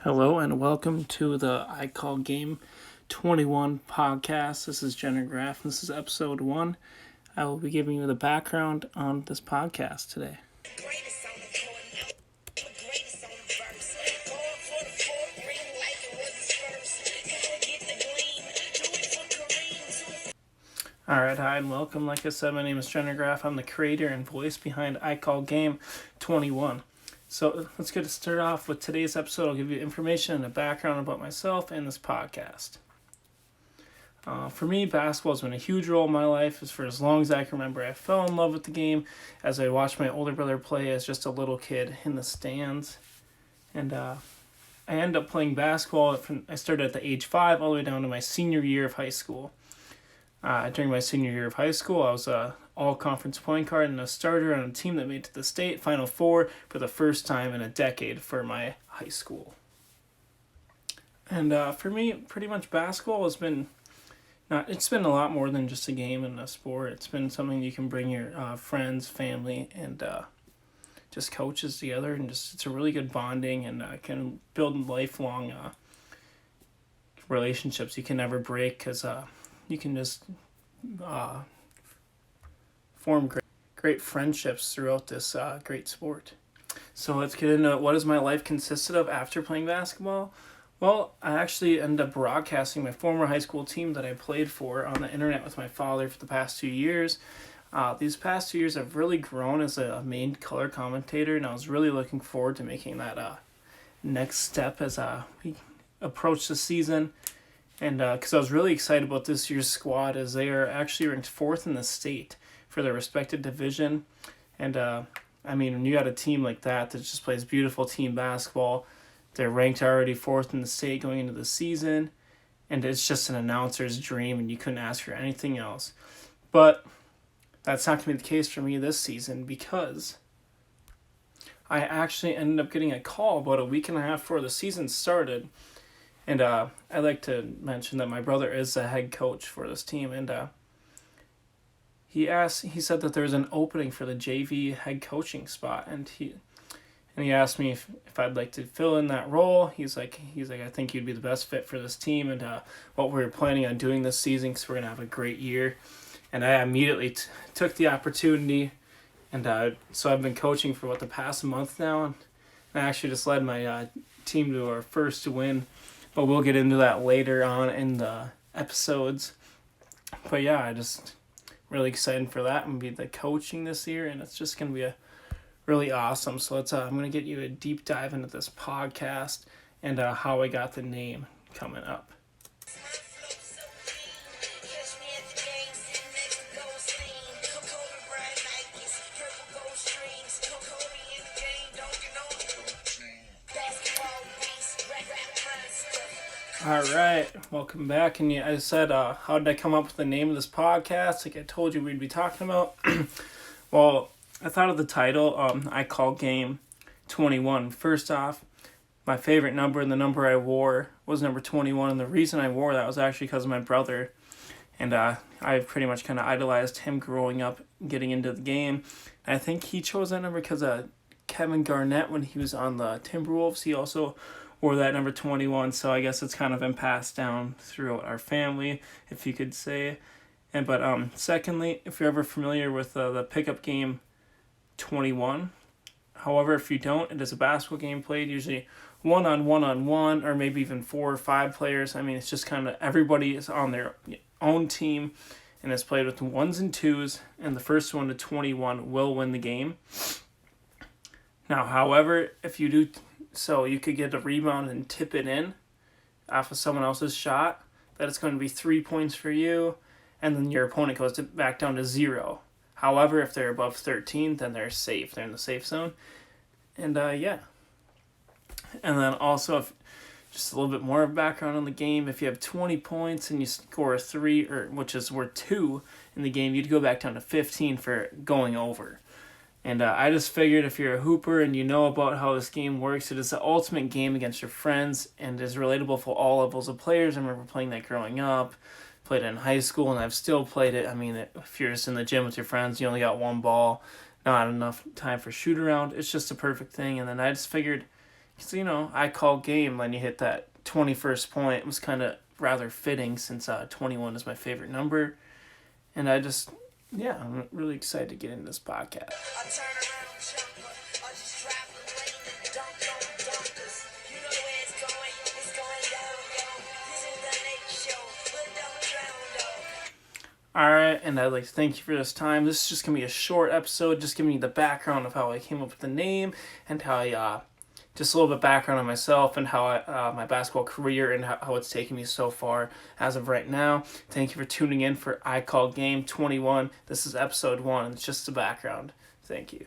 Hello and welcome to the I Call Game 21 podcast. This is Jenner Graff. This is episode 1. I will be giving you the background on this podcast today. Alright, hi and welcome. Like I said, my name is Jenner Graff. I'm the creator and voice behind I Call Game 21. So let's get to start off with today's episode. I'll give you information and a background about myself and this podcast. For me, basketball has been a huge role in my life for as long as I can remember. I fell in love with the game as I watched my older brother play as just a little kid in the stands. And I ended up playing basketball. I started at the age 5 all the way down to my senior year of high school. During my senior year of high school, I was a all-conference point guard and a starter on a team that made it to the state Final Four for the first time in a decade for my high school. And for me, pretty much basketball has been it's been a lot more than just a game and a sport. It's been something you can bring your friends, family, and just coaches together, and it's a really good bonding and can build lifelong relationships you can never break because you can just form great friendships throughout this great sport. So let's get into what has my life consisted of after playing basketball. Well, I actually ended up broadcasting my former high school team that I played for on the internet with my father for the past 2 years. These past 2 years I've really grown as a main color commentator, and I was really looking forward to making that next step as we approach the season. And because I was really excited about this year's squad as they are actually ranked 4th in the state for their respective division. And when you got a team like that just plays beautiful team basketball, they're ranked already 4th in the state going into the season, and it's just an announcer's dream, and you couldn't ask for anything else. But that's not going to be the case for me this season because I actually ended up getting a call about a week and a half before the season started. And I'd like to mention that my brother is the head coach for this team, and he said that there's an opening for the JV head coaching spot, and he asked me if I'd like to fill in that role. He's like, I think you'd be the best fit for this team and what we're planning on doing this season because we're going to have a great year. And I immediately took the opportunity, and so I've been coaching for the past month now, and I actually just led my team to our first win. But we'll get into that later on in the episodes. But yeah, I just really excited for that and be the coaching this year, and it's just going to be really awesome. So I'm going to get you a deep dive into this podcast and how I got the name coming up. All right, welcome back. And I said, how did I come up with the name of this podcast? Like I told you we'd be talking about. Well, I thought of the title, I Call Game 21. First off, my favorite number and the number I wore was number 21. And the reason I wore that was actually because of my brother. And I pretty much kind of idolized him growing up, getting into the game. And I think he chose that number because Kevin Garnett, when he was on the Timberwolves, he also wore that number 21, so I guess it's kind of been passed down throughout our family, if you could say. But secondly, if you're ever familiar with the pickup game 21, however, if you don't, it is a basketball game played usually one-on-one, or maybe even 4 or 5 players. It's just kind of everybody is on their own team, and it's played with 1s and 2s, and the first one to 21 will win the game. Now, however, if you do so, you could get a rebound and tip it in off of someone else's shot, that it's going to be 3 points for you, and then your opponent goes back down to 0. However, if they're above 13, then they're safe. They're in the safe zone. And yeah. And then also, just a little bit more background on the game, if you have 20 points and you score a 3, which is worth 2 in the game, you'd go back down to 15 for going over. And I just figured if you're a hooper and you know about how this game works, it is the ultimate game against your friends and is relatable for all levels of players. I remember playing that growing up, played it in high school, and I've still played it. If you're just in the gym with your friends, you only got one ball, not enough time for shoot around. It's just a perfect thing. And then I just figured Because, I call game when you hit that 21st point. It was kind of rather fitting since 21 is my favorite number. And I'm really excited to get into this podcast. Alright, and I'd like to thank you for this time. This is just going to be a short episode, just giving you the background of how I came up with the name and how I, just a little bit of background on myself and how my basketball career and how it's taken me so far as of right now. Thank you for tuning in for I Call Game 21. This is episode 1. It's just the background. Thank you.